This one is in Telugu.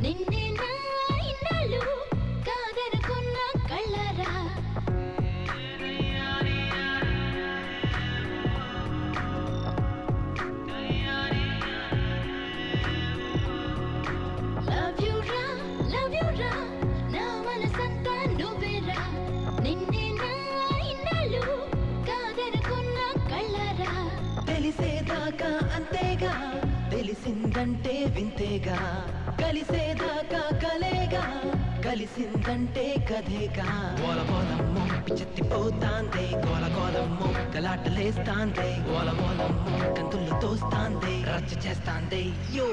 నిన్నే నా ఇన్నాళ్ళు కాదనుకున్న కళ్ళరా లవ్ యు రా నా మనసంతా నువ్వేరా నిన్నే నా ఇన్నాళ్ళు కాదనుకున్న కళ్ళరా తెలిసేదాకా అంతేగా తెలిసిందంటే వింతేగా కలిసేదాకా కలేగా కలిసిందంటే కథేగా గోలగోలమ్మో పిచ్చెత్తిపోతాందే గోలగోలమ్మో గలాటలేస్తాందే గోలగోలమ్మో కంతుల్లో తోస్తాందే రచ్చ చేస్తాందే యో